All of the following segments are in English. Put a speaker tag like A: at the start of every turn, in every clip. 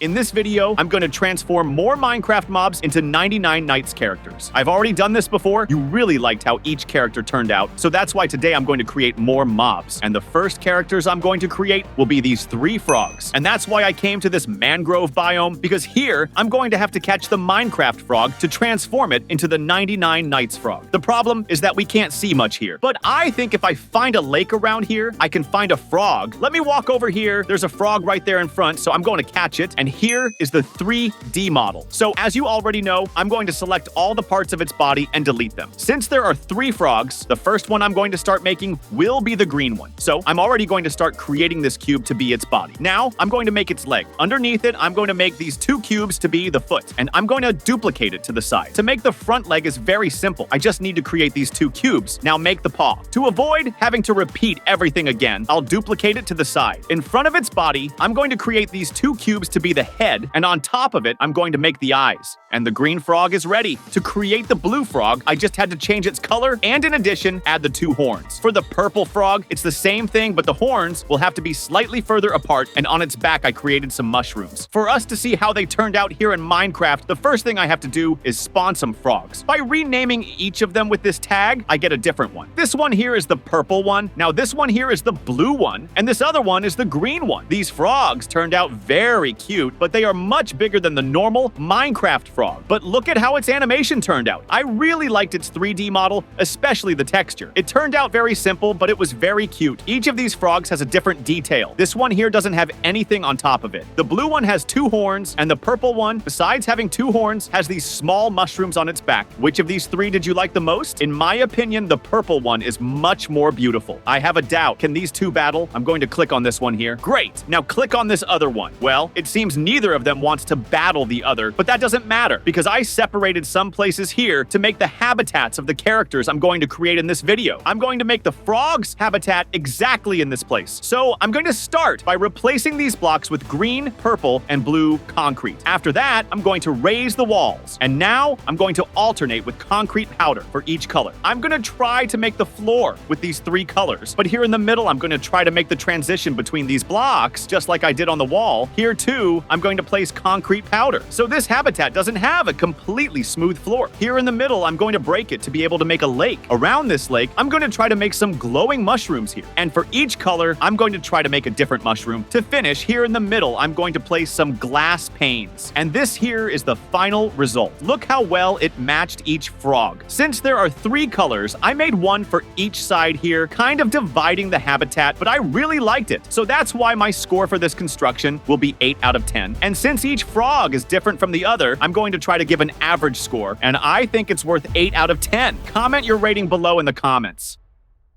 A: In this video, I'm going to transform more Minecraft mobs into 99 Nights characters. I've already done this before. You really liked how each character turned out, so that's why today I'm going to create more mobs. And the first characters I'm going to create will be these 3 frogs. And that's why I came to this mangrove biome, because here I'm going to have to catch the Minecraft frog to transform it into the 99 Nights frog. The problem is that we can't see much here, but I think if I find a lake around here, I can find a frog. Let me walk over here. There's a frog right there in front, so I'm going to catch it. And here is the 3D model. So as you already know, I'm going to select all the parts of its body and delete them. Since there are 3 frogs, the first one I'm going to start making will be the green one. So I'm already going to start creating this cube to be its body. Now I'm going to make its leg. Underneath it, I'm going to make these 2 cubes to be the foot, and I'm going to duplicate it to the side. To make the front leg is very simple. I just need to create these 2 cubes. Now make the paw. To avoid having to repeat everything again, I'll duplicate it to the side. In front of its body, I'm going to create these 2 cubes to be the head, and on top of it, I'm going to make the eyes. And the green frog is ready. To create the blue frog, I just had to change its color, and in addition, add the 2 horns. For the purple frog, it's the same thing, but the horns will have to be slightly further apart, and on its back, I created some mushrooms. For us to see how they turned out here in Minecraft, the first thing I have to do is spawn some frogs. By renaming each of them with this tag, I get a different one. This one here is the purple one. Now this one here is the blue one, and this other one is the green one. These frogs turned out very cute, but they are much bigger than the normal Minecraft frog. But look at how its animation turned out. I really liked its 3D model, especially the texture. It turned out very simple, but it was very cute. Each of these frogs has a different detail. This one here doesn't have anything on top of it. The blue one has 2 horns, and the purple one, besides having 2 horns, has these small mushrooms on its back. Which of these 3 did you like the most? In my opinion, the purple one is much more beautiful. I have a doubt. Can these 2 battle? I'm going to click on this one here. Great! Now click on this other one. Well, it seems neither of them wants to battle the other, but that doesn't matter because I separated some places here to make the habitats of the characters I'm going to create in this video. I'm going to make the frog's habitat exactly in this place. So I'm going to start by replacing these blocks with green, purple, and blue concrete. After that, I'm going to raise the walls. And now I'm going to alternate with concrete powder for each color. I'm going to try to make the floor with these 3 colors, but here in the middle, I'm going to try to make the transition between these blocks, just like I did on the wall. Here too, I'm going to place concrete powder. So this habitat doesn't have a completely smooth floor. Here in the middle, I'm going to break it to be able to make a lake. Around this lake, I'm going to try to make some glowing mushrooms here. And for each color, I'm going to try to make a different mushroom. To finish, here in the middle, I'm going to place some glass panes. And this here is the final result. Look how well it matched each frog. Since there are 3 colors, I made one for each side here, kind of dividing the habitat, but I really liked it. So that's why my score for this construction will be 8 out of 10. And since each frog is different from the other, I'm going to try to give an average score, and I think it's worth 8 out of 10. Comment your rating below in the comments.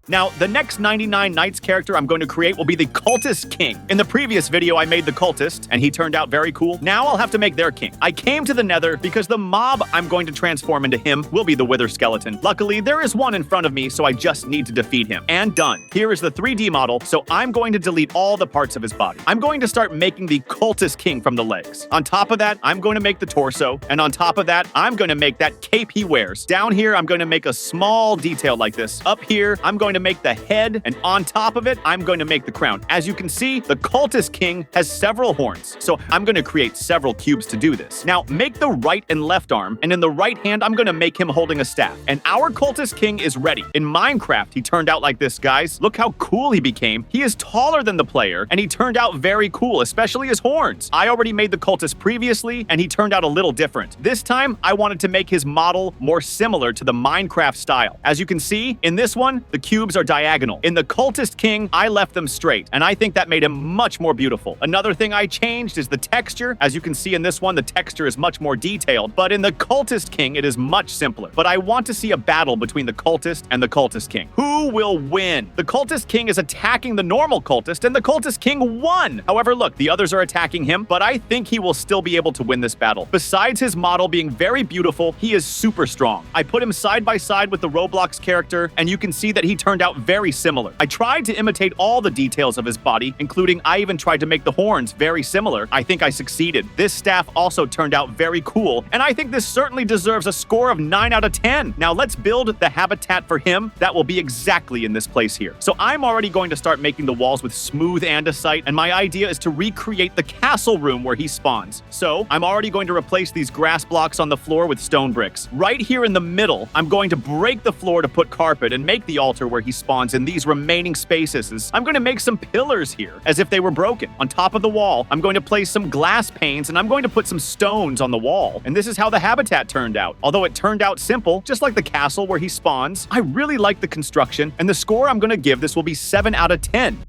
A: Now, the next 99 Nights character I'm going to create will be the Cultist King. In the previous video, I made the Cultist, and he turned out very cool. Now I'll have to make their king. I came to the Nether because the mob I'm going to transform into him will be the Wither Skeleton. Luckily, there is one in front of me, so I just need to defeat him. And done. Here is the 3D model, so I'm going to delete all the parts of his body. I'm going to start making the Cultist King from the legs. On top of that, I'm going to make the torso, and on top of that, I'm going to make that cape he wears. Down here, I'm going to make a small detail like this. Up here, I'm going to make the head, and on top of it, I'm going to make the crown. As you can see, the Cultist King has several horns, so I'm going to create several cubes to do this. Now, make the right and left arm, and in the right hand, I'm going to make him holding a staff. And our Cultist King is ready. In Minecraft, he turned out like this, guys. Look how cool he became. He is taller than the player, and he turned out very cool, especially his horns. I already made the Cultist previously, and he turned out a little different. This time, I wanted to make his model more similar to the Minecraft style. As you can see, in this one, the cubes are diagonal. In the Cultist King, I left them straight, and I think that made him much more beautiful. Another thing I changed is the texture. As you can see in this one, the texture is much more detailed, but in the Cultist King, it is much simpler. But I want to see a battle between the Cultist and the Cultist King. Who will win? The Cultist King is attacking the normal Cultist, and the Cultist King won! However, look, the others are attacking him, but I think he will still be able to win this battle. Besides his model being very beautiful, he is super strong. I put him side by side with the Roblox character, and you can see that he turned turned out very similar. I tried to imitate all the details of his body, including I even tried to make the horns very similar. I think I succeeded. This staff also turned out very cool, and I think this certainly deserves a score of 9 out of 10. Now let's build the habitat for him that will be exactly in this place here. So I'm already going to start making the walls with smooth andesite, and my idea is to recreate the castle room where he spawns. So I'm already going to replace these grass blocks on the floor with stone bricks. Right here in the middle, I'm going to break the floor to put carpet and make the altar where he spawns in these remaining spaces. I'm going to make some pillars here as if they were broken. On top of the wall, I'm going to place some glass panes, and I'm going to put some stones on the wall. And this is how the habitat turned out. Although it turned out simple, just like the castle where he spawns, I really like the construction, and the score I'm going to give this will be 7 out of 10.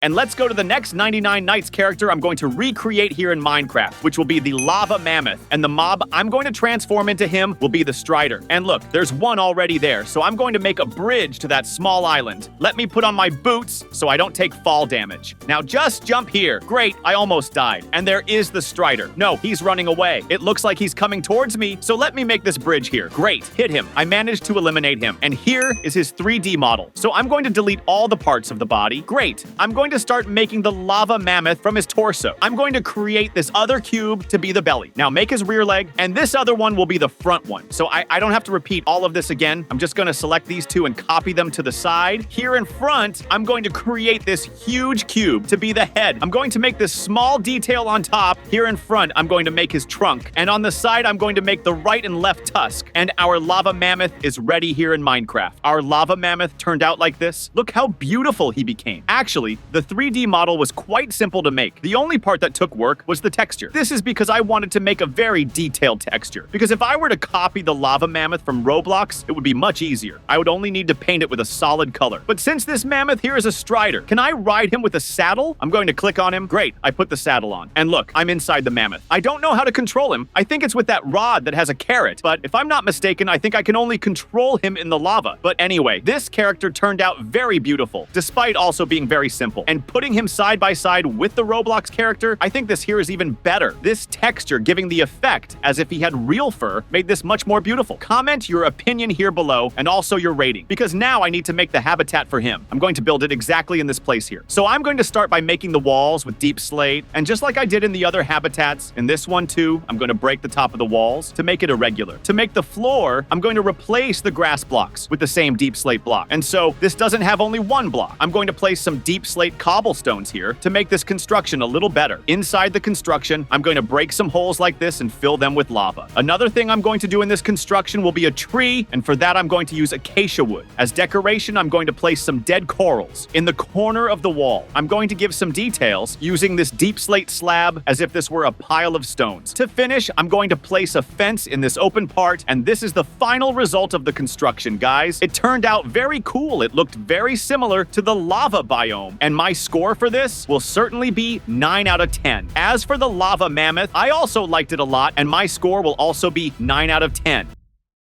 A: And let's go to the next 99 Nights character I'm going to recreate here in Minecraft, which will be the lava mammoth. And the mob I'm going to transform into him will be the strider. And look, there's one already there, so I'm going to make a bridge to that small island. Let me put on my boots so I don't take fall damage. Now just jump here. Great, I almost died. And there is the strider. No, he's running away. It looks like he's coming towards me, so let me make this bridge here. Great, hit him. I managed to eliminate him. And here is his 3D model. So I'm going to delete all the parts of the body. Great, I'm going to start making the lava mammoth from his torso. I'm going to create this other cube to be the belly. Now make his rear leg, and this other one will be the front one. So I don't have to repeat all of this again. I'm just going to select these two and copy them to the side. Here in front, I'm going to create this huge cube to be the head. I'm going to make this small detail on top. Here in front, I'm going to make his trunk. And on the side, I'm going to make the right and left tusk. And our lava mammoth is ready here in Minecraft. Our lava mammoth turned out like this. Look how beautiful he became. Actually, the 3D model was quite simple to make. The only part that took work was the texture. This is because I wanted to make a very detailed texture. Because if I were to copy the lava mammoth from Roblox, it would be much easier. I would only need to paint it with a solid color. But since this mammoth here is a strider, can I ride him with a saddle? I'm going to click on him. Great, I put the saddle on. And look, I'm inside the mammoth. I don't know how to control him. I think it's with that rod that has a carrot. But if I'm not mistaken, I think I can only control him in the lava. But anyway, this character turned out very beautiful, despite also being very simple. And putting him side by side with the Roblox character, I think this here is even better. This texture giving the effect as if he had real fur made this much more beautiful. Comment your opinion here below and also your rating, because now I need to make the habitat for him. I'm going to build it exactly in this place here. So I'm going to start by making the walls with deep slate, and just like I did in the other habitats, in this one too, I'm going to break the top of the walls to make it irregular. To make the floor, I'm going to replace the grass blocks with the same deep slate block. And so this doesn't have only one block. I'm going to place some deep slate cobblestones here to make this construction a little better. Inside the construction, I'm going to break some holes like this and fill them with lava. Another thing I'm going to do in this construction will be a tree, and for that I'm going to use acacia wood. As decoration, I'm going to place some dead corals in the corner of the wall. I'm going to give some details using this deep slate slab as if this were a pile of stones. To finish, I'm going to place a fence in this open part, and this is the final result of the construction, guys. It turned out very cool. It looked very similar to the lava biome, and my score for this will certainly be 9 out of 10. As for the lava mammoth, I also liked it a lot, and my score will also be 9 out of 10.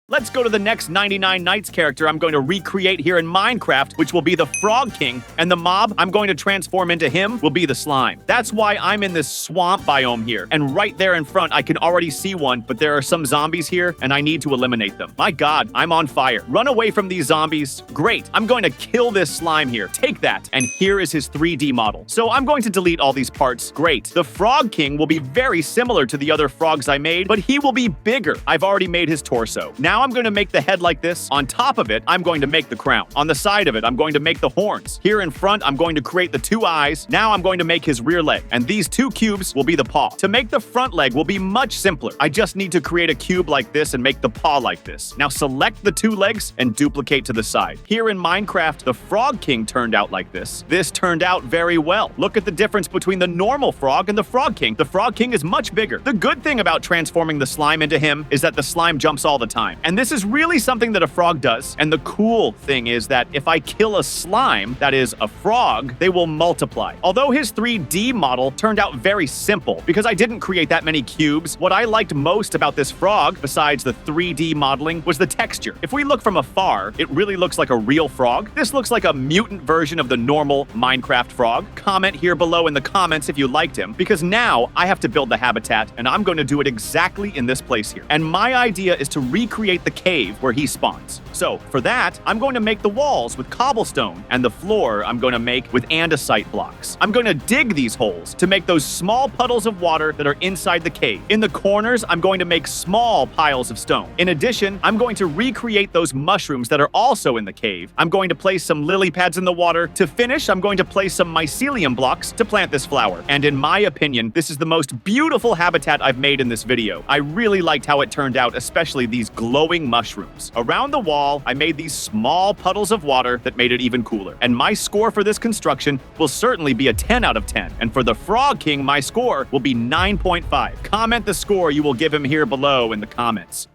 A: Let's go to the next 99 Nights character I'm going to recreate here in Minecraft, which will be the Frog King, and the mob I'm going to transform into him will be the slime. That's why I'm in this swamp biome here, and right there in front I can already see one, but there are some zombies here, and I need to eliminate them. My god, I'm on fire. Run away from these zombies. Great, I'm going to kill this slime here. Take that. And here is his 3D model. So I'm going to delete all these parts. Great. The Frog King will be very similar to the other frogs I made, but he will be bigger. I've already made his torso. Now I'm going to make the head like this. On top of it, I'm going to make the crown. On the side of it, I'm going to make the horns. Here in front, I'm going to create the 2 eyes. Now I'm going to make his rear leg. And these 2 cubes will be the paw. To make the front leg will be much simpler. I just need to create a cube like this and make the paw like this. Now select the 2 legs and duplicate to the side. Here in Minecraft, the Frog King turned out like this. This turned out very well. Look at the difference between the normal frog and the Frog King. The Frog King is much bigger. The good thing about transforming the slime into him is that the slime jumps all the time. And this is really something that a frog does. And the cool thing is that if I kill a slime, that is a frog, they will multiply. Although his 3D model turned out very simple, because I didn't create that many cubes, what I liked most about this frog, besides the 3D modeling, was the texture. If we look from afar, it really looks like a real frog. This looks like a mutant version of the normal Minecraft frog. Comment here below in the comments if you liked him, because now I have to build the habitat, and I'm going to do it exactly in this place here. And my idea is to recreate recreate the cave where he spawns. So for that, I'm going to make the walls with cobblestone, and the floor I'm going to make with andesite blocks. I'm going to dig these holes to make those small puddles of water that are inside the cave. In the corners, I'm going to make small piles of stone. In addition, I'm going to recreate those mushrooms that are also in the cave. I'm going to place some lily pads in the water. To finish, I'm going to place some mycelium blocks to plant this flower. And in my opinion, this is the most beautiful habitat I've made in this video. I really liked how it turned out, especially these glowing mushrooms. Around the wall, I made these small puddles of water that made it even cooler. And my score for this construction will certainly be a 10 out of 10. And for the Frog King, my score will be 9.5. Comment the score you will give him here below in the comments.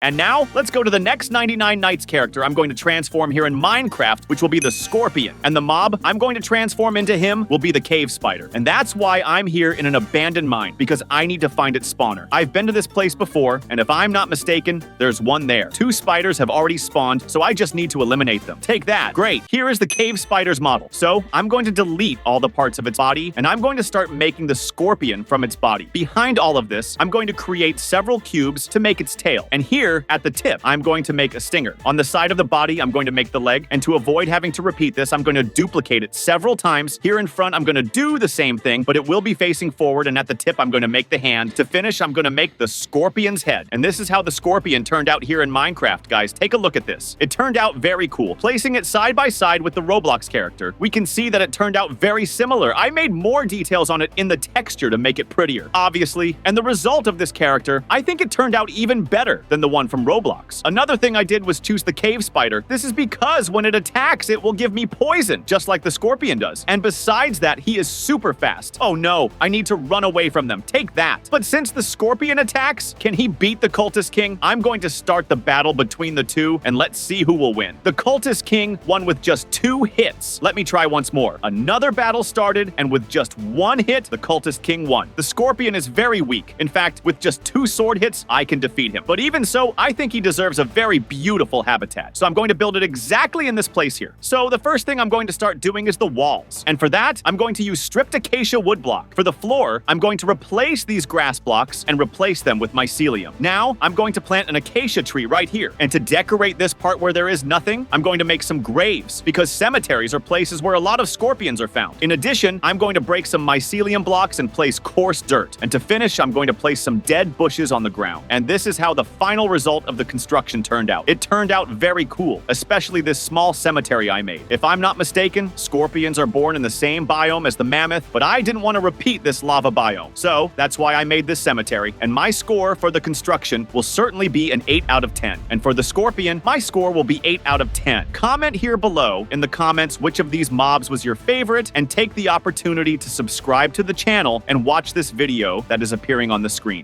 A: And now, let's go to the next 99 Nights character I'm going to transform here in Minecraft, which will be the Scorpion. And the mob I'm going to transform into him will be the Cave Spider. And that's why I'm here in an abandoned mine, because I need to find its spawner. I've been to this place before, and if I'm not mistaken, there's one there. 2 spiders have already spawned, so I just need to eliminate them. Take that. Great. Here is the Cave Spider's model. So, I'm going to delete all the parts of its body, and I'm going to start making the Scorpion from its body. Behind all of this, I'm going to create several cubes to make its tail. And here, at the tip, I'm going to make a stinger. On the side of the body, I'm going to make the leg, and to avoid having to repeat this, I'm going to duplicate it several times. Here in front, I'm going to do the same thing, but it will be facing forward, and at the tip, I'm going to make the hand. To finish, I'm going to make the Scorpion's head. And this is how the Scorpion turned out here in Minecraft, guys. Take a look at this. It turned out very cool. Placing it side by side with the Roblox character, we can see that it turned out very similar. I made more details on it in the texture to make it prettier, obviously. And the result of this character, I think it turned out even better than the one from Roblox. Another thing I did was choose the Cave Spider. This is because when it attacks, it will give me poison, just like the Scorpion does. And besides that, he is super fast. Oh no, I need to run away from them. Take that. But since the Scorpion attacks, can he beat the Cultist King? I'm going to start the battle between the two, and let's see who will win. The Cultist King won with just 2 hits. Let me try once more. Another battle started, and with just 1 hit, the Cultist King won. The Scorpion is very weak. In fact, with just 2 sword hits, I can defeat him. But even so, I think he deserves a very beautiful habitat. So I'm going to build it exactly in this place here. So the first thing I'm going to start doing is the walls. And for that, I'm going to use stripped acacia wood block. For the floor, I'm going to replace these grass blocks and replace them with mycelium. Now, I'm going to plant an acacia tree right here. And to decorate this part where there is nothing, I'm going to make some graves, because cemeteries are places where a lot of scorpions are found. In addition, I'm going to break some mycelium blocks and place coarse dirt. And to finish, I'm going to place some dead bushes on the ground. And this is how the final result of the construction turned out. It turned out very cool, especially this small cemetery I made. If I'm not mistaken, scorpions are born in the same biome as the mammoth, but I didn't want to repeat this lava biome. So that's why I made this cemetery, and my score for the construction will certainly be an 8 out of 10. And for the scorpion, my score will be 8 out of 10. Comment here below in the comments which of these mobs was your favorite, and take the opportunity to subscribe to the channel and watch this video that is appearing on the screen.